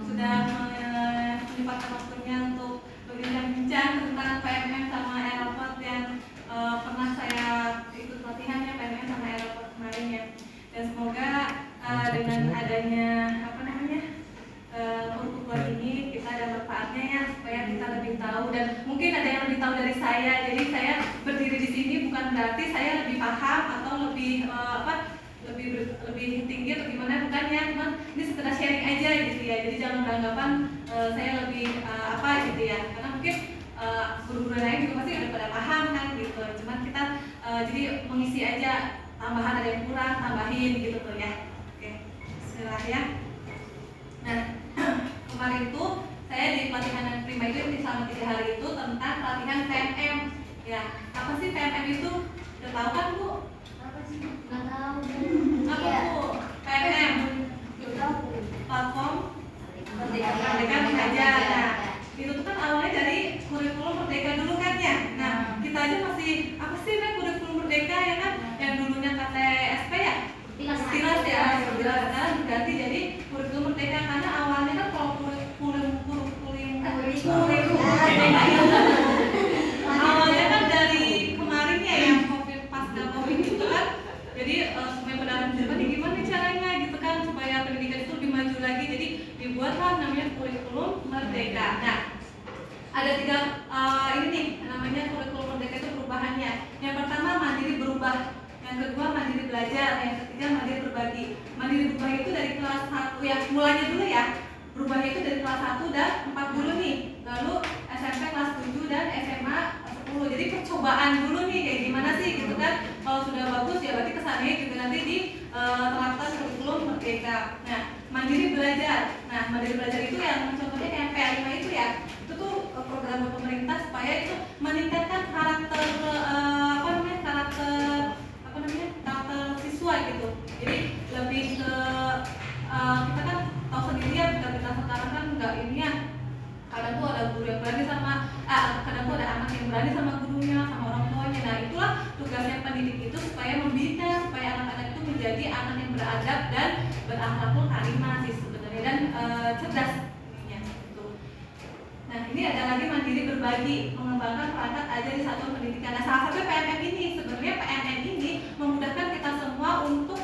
sudah menyempatkan waktunya untuk berbincang-bincang tentang PMM sama Aeroport yang pernah saya ikut pelatihannya PMM sama Aeroport kemarin ya. Dan semoga dengan adanya perkumpulan ini kita ada manfaatnya ya, supaya kita lebih tahu, dan mungkin ada yang lebih tahu dari saya. Jadi saya berdiri di sini bukan berarti saya lebih paham atau lebih lebih tinggi atau gimana, bukan ya, cuman ini sekedar sharing aja gitu ya. Jadi jangan beranggapan saya lebih gitu ya, karena mungkin guru-guru lain juga pasti udah pada paham kan gitu. Cuman kita jadi mengisi aja, tambahan ada yang kurang tambahin gitu tuh ya. Oke, bismillah ya. Nah, kemarin itu saya di pelatihan yang prima itu selama 3 hari itu tentang pelatihan PMM ya. Apa sih PMM itu? Udah tahu kan Bu? Apa sih? Nggak tahu. Apa Bu? PMM platform Merdeka Mengajar. Nah, itu tuh kan awalnya dari kurikulum Merdeka dulu kan ya. Nah, kita aja masih apa sih kurikulum Merdeka ya kan? Yang dulunya KTSP ya? Tilas ya, sekarang diganti jadi kurikulum Merdeka, karena awalnya kan kalau kurikulum Merdeka itu awalnya kan dari kemarin ya, yang COVID, pasca COVID itu kan. Jadi supaya pendanaan Jerman gimana caranya gitu kan, supaya pendidikan itu lebih maju lagi. Jadi dibuatlah namanya kurikulum Merdeka. Nah, ada 3 ini nih namanya kurikulum Merdeka itu perubahannya. Yang pertama mandiri berubah, yang kedua mandiri belajar, yang ketiga mandiri berbagi. Mandiri berubah itu dari kelas 1 ya, mulanya dulu ya. Berubahnya itu dari kelas 1 dan 4 dulu nih. Lalu SMP kelas 7 dan SMA 10. Jadi percobaan dulu nih kayak gimana sih gitu kan. Kalau sudah bagus ya berarti kesannya juga nanti di terapkan kurikulum Merdeka. Nah, mandiri belajar. Nah, mandiri belajar itu yang contohnya kayak PA5 itu ya. Itu tuh program pemerintah supaya itu meningkatkan karakter karakter siswa gitu. Jadi lebih ke kita kan tahu sendiri ya, kita sekarang kan nggak ini ya, kadang tuh ada guru yang berani sama kadang tuh ada anak yang berani sama gurunya, sama orang tuanya. Nah, itulah tugasnya pendidik itu, supaya membina, supaya anak-anak itu menjadi anak yang beradab dan berakhlakul karimah sih sebenarnya, dan cerdas ininya gitu. Nah, ini ada lagi mandiri berbagi, mengembangkan perangkat ajar di satuan pendidikan. Nah, salah satu PMM ini sebenarnya PMM ini memudahkan kita semua untuk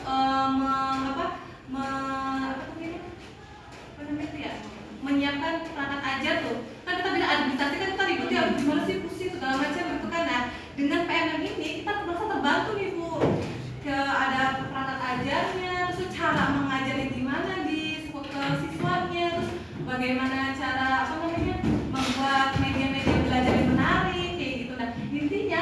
menyiapkan perangkat ajar tuh. Kan kita bilang administrasi kan kita ribut ya, gimana sih, pusing segala macam gitu kan. Nah, dengan PMM ini kita merasa terbantu nih Bu. Ada perangkat ajarnya, terus cara mengajarnya gimana ke siswanya, terus bagaimana cara membuat media-media belajar yang menarik kayak gitu. Nah,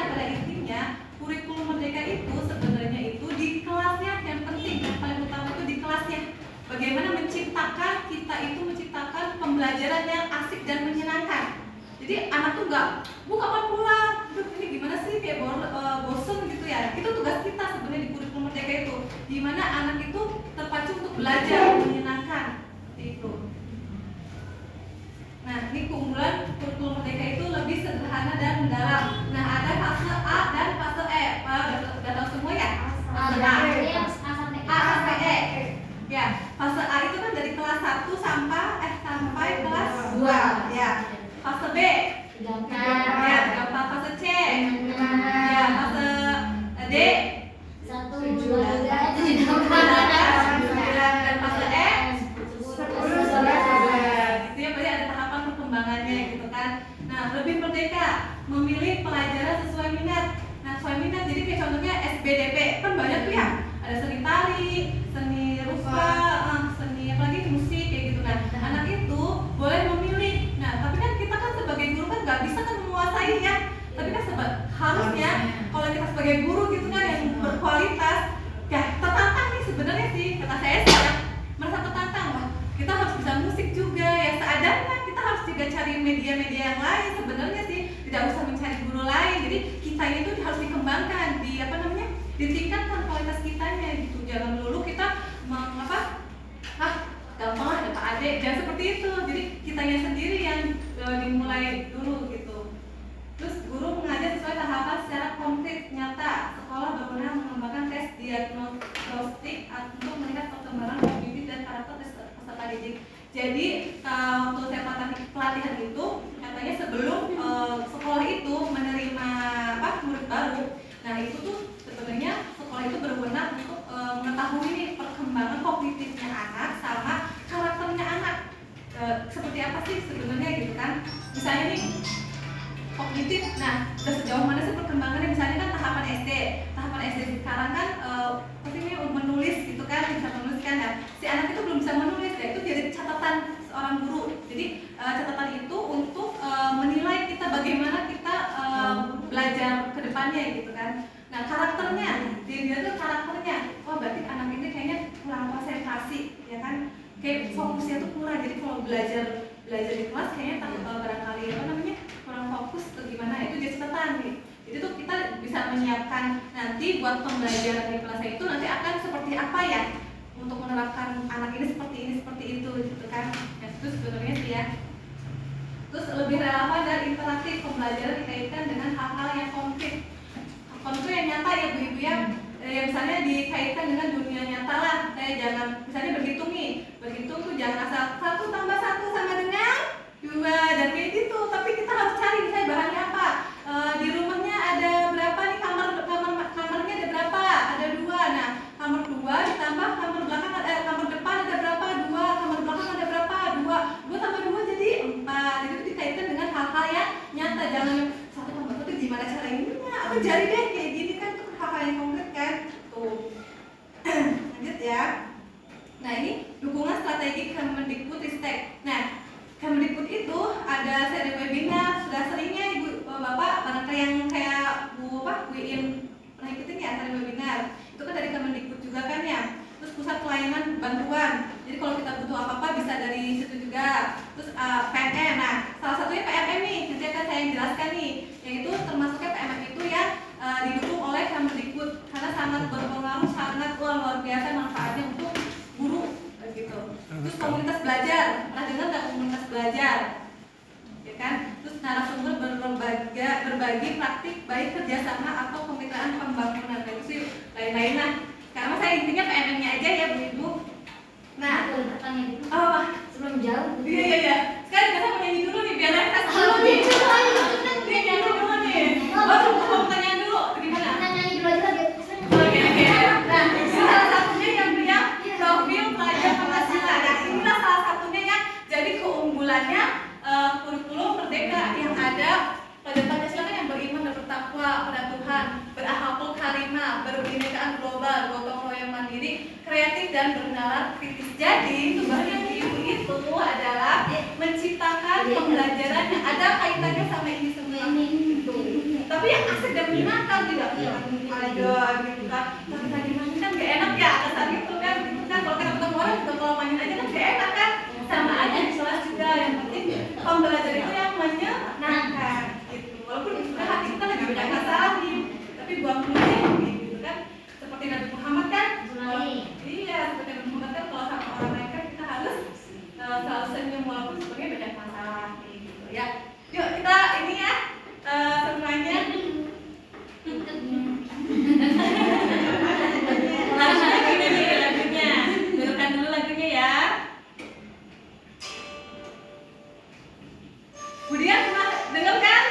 pada intinya kurikulum Merdeka itu sebenarnya itu di kelasnya yang penting, yang paling utama itu di kelasnya. Bagaimana menciptakan pembelajaran yang asik dan menyenangkan. Jadi anak tuh Bu kapan pulang? Ini gimana sih, kayak bosen gitu ya. Itu tugas kita sebenarnya di kurikulum Merdeka itu. Gimana anak itu terpacu untuk belajar menyenangkan itu. Nah, ini keunggulan kurikulum Merdeka itu lebih sederhana dan mendalam. Nah, ada fase A dan fase E. Udah tahu semua ya? Fase A sampai E. Ya, fase A itu kan dari kelas 1 sampai kelas 2 ya. Fase B ya, fase C ya, fase D 1, 2, 3, 4, 5, 6, 7, 8, 9, dan fase E 10, 11, gitu ya. Berarti ada tahapan perkembangannya gitu kan. Nah, lebih merdeka, memilih pelajaran sesuai minat. Nah, sesuai minat, jadi kayak contohnya SBDP kan banyak tuh ya. Ada seni tari, seni rupa, seni apalagi musik kayak gitu kan. Anak itu boleh memilih. Nah, tapi kan kita kan sebagai guru kan nggak bisa kan menguasai ya. Tapi kan harusnya kalau kita sebagai guru gitu kan yang berkualitas, ya tertantang nih sebenarnya sih, kata saya merasa tertantang. Wah, kita harus bisa musik juga ya, seadanya. Kita harus juga cari media-media yang lain sebenarnya sih, tidak usah mencari guru lain. Jadi kita itu harus dikembangkan, ditingkatkan kualitas kitanya gitu. Jangan dulu kita gampang lah ada Pak Ade, jangan seperti itu. Jadi kitanya sendiri yang dimulai dulu gitu. Terus guru mengajar sesuai tahapan secara konkret, nyata. Sekolah berwenang mengembangkan tes diagnostik untuk melihat perkembangan kognitif dan karakter peserta didik. Jadi waktu saya pelatihan itu katanya sebelum sekolah itu menerima murid baru, nah itu tuh sebenarnya sekolah itu berwenang untuk mengetahui nih perkembangan kognitifnya anak sama karakternya anak. Seperti apa sih sebenarnya gitu kan? Misalnya nih kognitif, nah udah sejauh mana sih perkembangannya? Misalnya kan tahapan SD sekarang kan pastinya menulis gitu kan, bisa menulis kan ya. Si anak itu belum bisa menulis ya, itu jadi catatan seorang guru. Jadi catatan itu untuk menilai kita bagaimana kita belajar ke depannya gitu kan. Nah karakternya, dia tuh karakternya, oh berarti anak ini kayaknya kurang konsentrasi ya kan, kayak fokusnya tuh kurang. Jadi kalau belajar di kelas kayaknya barangkali kurang fokus atau gimana, itu jadi catatan nih. Jadi tuh kita bisa menyiapkan nanti buat pembelajaran di kelas itu nanti akan seperti apa ya untuk menerapkan anak ini seperti itu gitu kan. Ya, itu sebenarnya sih ya. Terus lebih relevan dan interaktif, pembelajaran dikaitkan dengan hal-hal yang konkret yang nyata ya Bu Ibu ya. Misalnya dikaitkan dengan dunia nyata lah. Jangan misalnya berhitung tuh jangan asal 1 tambah 1 sama dengan 2 dan kayak gitu. Tapi kita harus cari misalnya bahannya apa. Di rumahnya ada berapa nih kamarnya ada berapa? Ada 2. Nah, kamar 2 ditambah kamar depan ada berapa? 2. Kamar belakang ada berapa? 2 tambah 2 jadi 4. Itu dikaitkan dengan hal-hal yang nyata. Jangan 1 tambah 1 gimana caranya? Apa jari deh kayak gini kan, itu hal-hal yang konkret kan. Tuh. Lanjut ya. Nah, ini dukungan strategi Kemendikbudristek. Nah, Kemendikbud itu ada seri webinar, sudah seringnya Ibu Bapak barangkali yang kayak Bu Iin pernah ikutin ya seri webinar. Itu kan dari Kemendikbud juga kan ya. Terus pusat pelayanan bantuan. Jadi kalau kita butuh apa-apa bisa dari situ juga. Terus PMM. Nah, salah satunya PMM nih, nanti akan saya jelaskan nih. Yang itu termasuknya PMM itu yang didukung oleh Kemendikbud karena sangat berpengaruh, sangat luar biasa manfaatnya untuk guru gitu. Terus komunitas belajar, pernah dengar nggak komunitas belajar? Ya kan? Terus narasumber berbagi praktik baik kerjasama atau kemitraan pembangunan. Itu sih lain-lain lah. Karena saya intinya PMM-nya aja ya Bu Ibu. Nah, boleh bertanya dulu. Oh, Sebelum jauh. Iya. Sekarang kita mau nyanyi dulu nih biar refresh dulu nih. Dia nyanyi dulu nih. Mau pertanyaan dulu, gimana? Nyanyi dulu aja biar Oke. Nah, salah satunya yang punya profil pelajar Pancasila. Nah, inilah salah satunya yang jadi keunggulannya kurikulum Merdeka yang ada pelajar Pancasila kan yang beriman dan bertakwa pada Tuhan, berakhlakul karimah, berbinekaan global, gotong royong mandiri, kreatif dan bernalar kritis. Jadi tugas yang Ibu itu adalah menciptakan pembelajaran yang ada kaitannya sama ini semua. Tapi yang asik dan menyenangkan tidak ada gitu kan. Tapi tadi main kan gak enak ya kesan itu kan, kalau kita ketemu orang juga kalau main aja kan gak enak kan. Sama aja di kelas juga, yang penting pembelajaran itu yang menyenangkan gitu. Walaupun hati kita lagi banyak masalah nih, tapi buang dulu gitu kan. Seperti Nabi Muhammad kan, iya seperti Nabi Muhammad kan kalau sama orang lain kan kita harus selalu senyum walaupun sebenarnya banyak masalah gitu ya. Yuk kita ini ya semuanya. Lagunya gini nih lagunya. Dengarkan dulu lagunya ya. Budian pernah dengar kan?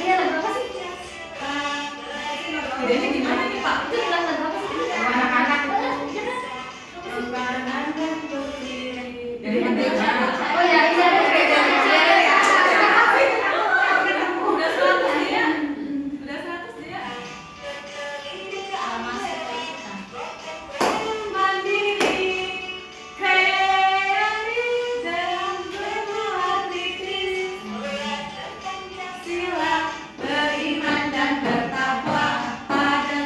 Iya, lagu apa sih? Bedanya gimana nih Pak? Itu lagu apa sih? Anak-anak. Oh ya, iya. Udah 100 dia. Mandiri, kreatif dan berbuat kritis, sila beriman dan bertakwa pada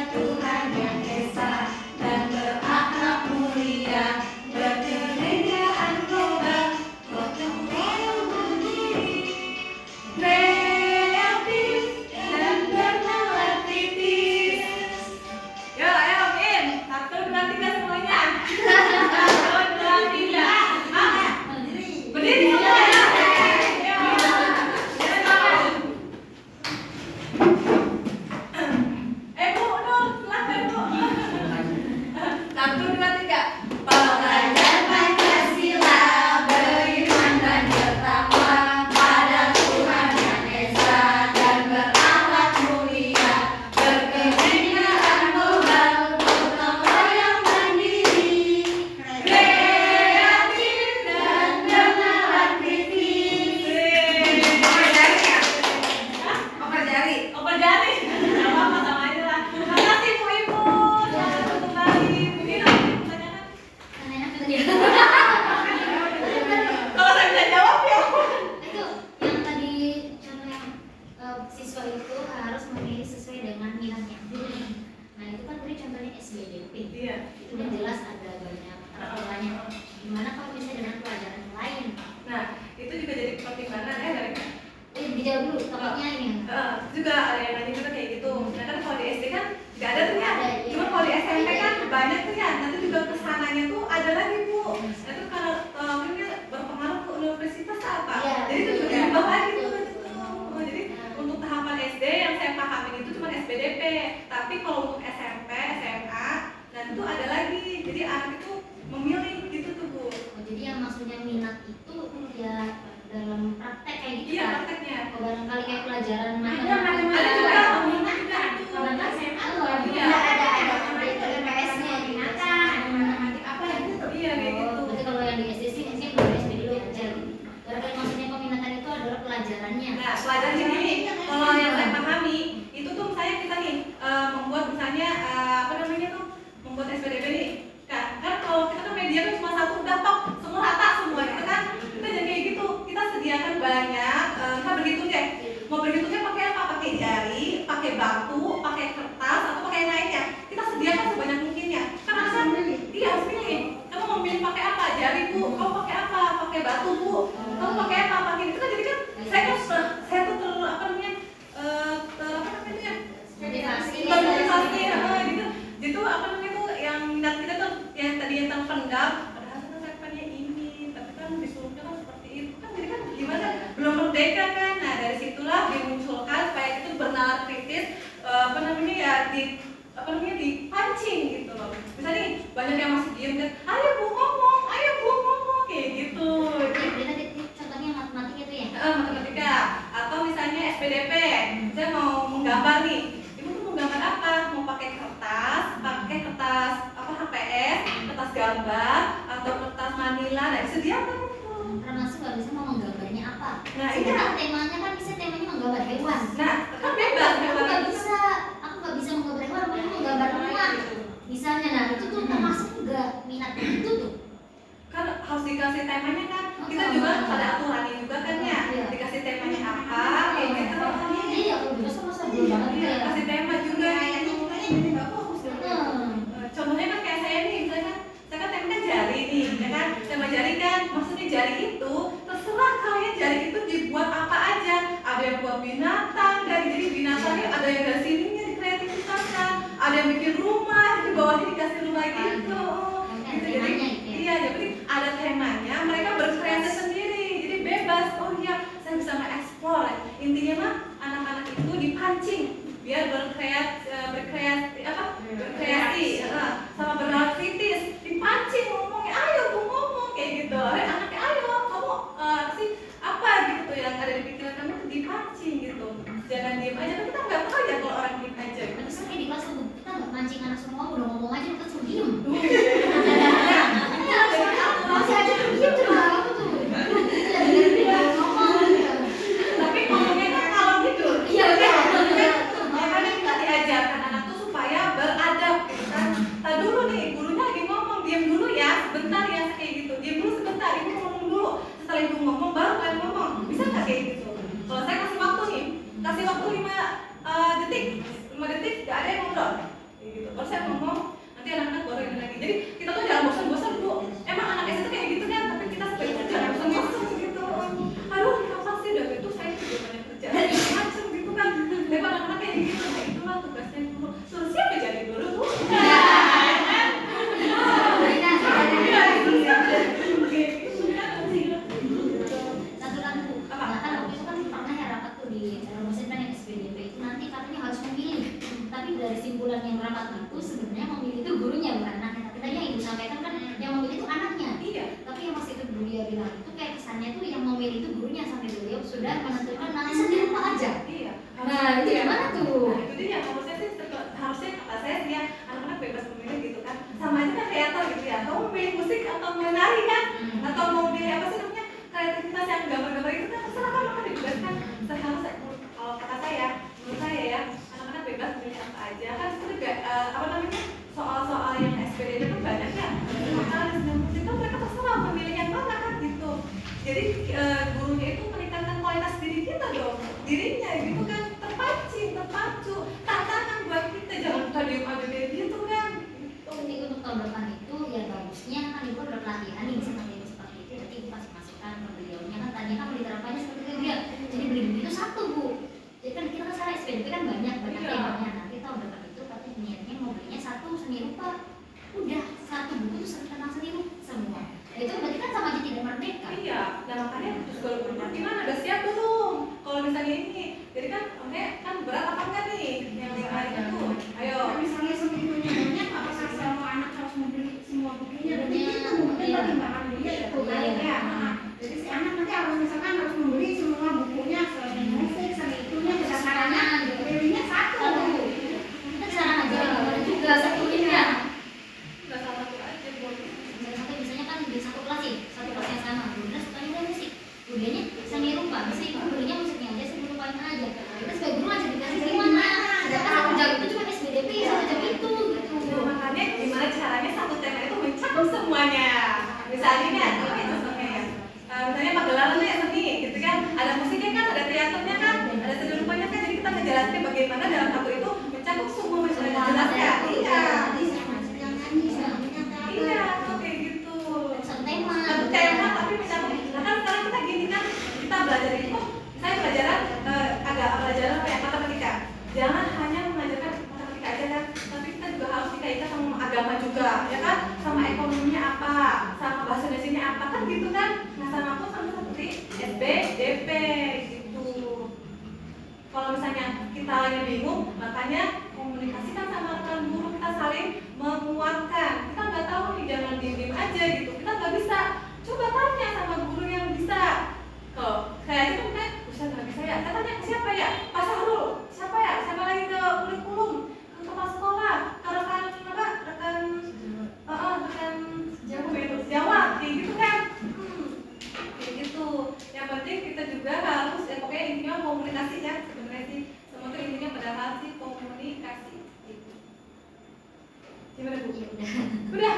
Itu kan jelas ada banyak peraturannya. Gimana kalau bisa dengan pelajaran yang lain? Nah, itu juga jadi pertimbangan dari Dijawab dulu, topiknya ini. juga ada yang nanya juga kayak gitu. Nah kan kalau di SD kan nggak ada tuh ya. Ada, iya. Cuma kalau di SMP kan banyak tuh ya. Nanti juga kesananya tuh ada lagi Bu. Nah itu karena mungkin berpengaruh ke universitas apa? Iya, Jadi itu juga iya. diubah lagi tuh. Jadi untuk tahapan SD yang saya pahamin itu cuma SPDP. Tapi kalau untuk SMP, SMA, dan itu ada lagi. Jadi anak itu memilih gitu tuh Bu. Jadi yang maksudnya minat itu ya dalam praktek kayak gitu Iya kan? prakteknya. Oh, barangkali kayak pelajaran Ada matematika. juga. Kalau nggak SMA loh, Iya. ada PS-nya apa ya? Iya kayak gitu. Berarti kalau yang di SD sih mungkin dari SD dulu aja. Barangkali maksudnya peminatan itu adalah pelajarannya. Nah, pelajaran ini kalau yang saya pahami itu tuh misalnya kita nih membuat misalnya apa namanya tuh membuat SPDP nih. Kan kalau kita kan media kan cuma satu udah top semua rata semua gitu kan. Kita jadi kayak gitu. Kita sediakan banyak. Kita berhitung deh. Mau berhitungnya pakai apa? Pakai jari, pakai batu, pakai kertas atau pakai yang lainnya. Kita sediakan sebanyak mungkinnya. Karena kan iya harus pilih. Kamu mau pilih pakai apa? Jari Bu. Kamu pakai apa? Pakai batu Bu. Kamu pakai apa? Pakai itu kan jadi kan saya tuh apa namanya apa namanya ya? Motivasi. Motivasi gitu. Jadi apa namanya tuh yang minat kita tuh yang tadinya terpendam. Padahal kan saya pengennya ini, tapi kan disuruhnya kan seperti itu kan jadi kan gimana? Belum merdeka kan. Nah dari situlah dimunculkan supaya itu bernalar kritis apa namanya ya dipancing gitu loh. Misalnya nih banyak yang masih diem kan, ayo Bu ngomong kayak gitu. Jadi tadi contohnya matematika itu ya? Matematika atau misalnya SPDP, saya mau menggambar nih. Ibu tuh mau gambar apa? Mau pakai kertas apa HPS, kertas gambar atau kertas manila, nah disediakan itu. Termasuk nggak bisa mau menggambarnya apa? Nah, Sedangkan temanya kan bisa temanya menggambar hewan. Nah, kan bebas. Aku nggak bisa menggambar hewan, aku mau menggambar rumah. Misalnya, nah itu tuh termasuk nggak minat itu tuh. Kan harus dikasih temanya kan. Kita juga ada aturannya juga kan ya. Dikasih temanya apa, kayak gitu. Iya, aku juga sama banget Iya, ya. kasih tema juga. Jadi bagus. Contohnya kan kayak saya nih, misalnya kan saya kan temanya jari nih, ya kan? Tema jari kan, maksudnya jari itu terserah kalian jari itu dibuat apa aja. Ada yang buat binatang, jadi binatangnya ada yang dari sininya dikreativitaskan, ada yang bikin rumah, di bawahnya dikasih rumah gitu. Jadi iya, jadi ada temanya, mereka berkreasi sendiri, jadi bebas. Oh iya, saya bisa mengeksplor. Intinya mah anak-anak itu dipancing biar berkreasi, sama bernalar kritis, dipancing ngomongnya, ayo Bu ngomong kayak gitu. Anaknya ayo kamu sih apa gitu yang ada di pikiran kamu tuh dipancing gitu. Jangan diem aja, kita nggak tahu ya kalau orang diem aja. Tapi sebenarnya di kelas tuh kita nggak mancing anak semua, udah ngomong aja kita suruh diem. Masih aja diem coba aku tuh. Tapi ngomongnya kan kalau gitu. Iya betul. Makanya kita diajarkan anak tuh supaya beradab gitu kan. Tadi dulu nih gurunya lagi ngomong, diam dulu ya sebentar ya kayak gitu. Diam dulu sebentar, ibu ngomong dulu. Setelah ibu ngomong baru kalian ngomong. Bisa nggak kayak gitu? Kalau saya kasih waktu nih, kasih waktu 5 detik, 5 detik nggak ada yang ngobrol. Kayak gitu. Kalau saya ngomong, nanti anak-anak baru ini lagi. Jadi kita tuh jangan bosan-bosan Bu. Emang anak SD tuh kayak gitu kan, tapi kita sebagai guru jangan bosan-bosan gitu. Aduh, kapan sih udah gitu saya juga banyak kerjaan macam gitu kan. Tapi anak-anak kayak gitu, nah itulah tugasnya guru. Suruh siapa jadi guru Bu? Satu lagi Bu, nah kan waktu itu kan pernah ya rapat tuh di rumusin kan yang SPDP itu nanti katanya harus memilih. Tapi dari simpulan yang rapat itu sebenarnya memilih itu gurunya bukan anaknya. Tapi tadi yang ibu sampaikan kan yang memilih itu anaknya. Iya. Tapi yang waktu itu beliau bilang itu kayak kesannya tuh yang memilih itu gurunya sampai beliau sudah menentukan nanti di rumah aja. Iya. Nah itu gimana tuh? Nah itu dia harusnya sih harusnya kata saya sih ya anak-anak bebas memilih gitu kan. Sama aja kan teater gitu ya. Kamu memilih musik atau menari kan? Atau mau memilih apa sih namanya kreativitas yang gambar-gambar itu kan terserah kan maka dibebaskan. Seharusnya kalau kata saya, menurut saya ya anak-anak bebas memilih apa aja kan itu juga apa namanya soal-soal yang SPD itu kan banyak ya. Maka musik kan mereka terserah memilih yang mana kan gitu. Jadi gurunya itu meningkatkan kualitas diri kita dong, dirinya gitu kan terpancing, terpacu, tantangan buat kita jangan tadi aja kayak gitu kan. Jadi untuk tahun agama juga, ya kan? Sama ekonominya apa, sama bahasa Indonesianya apa, kan gitu kan? Nah sama aku sama seperti SBDP gitu. Kalau misalnya kita lagi bingung, makanya komunikasikan sama rekan guru, kita saling menguatkan. Kita nggak tahu nih, jangan diem aja gitu. Kita nggak bisa, coba tanya sama guru yang bisa. Kalau kayak itu kan, Ustaz nggak bisa ya. Saya tanya ke siapa ya? Pak Sahrul, siapa ya? Siapa lagi ke kurikulum, ke kepala sekolah, ke rekan apa? Rekan Jawa, kayak gitu kan? Kayak gitu. Yang penting kita juga harus, ya pokoknya intinya komunikasi ya. Sebenarnya sih semua itu intinya padahal sih komunikasi. Gitu. Gimana Bu? Udah.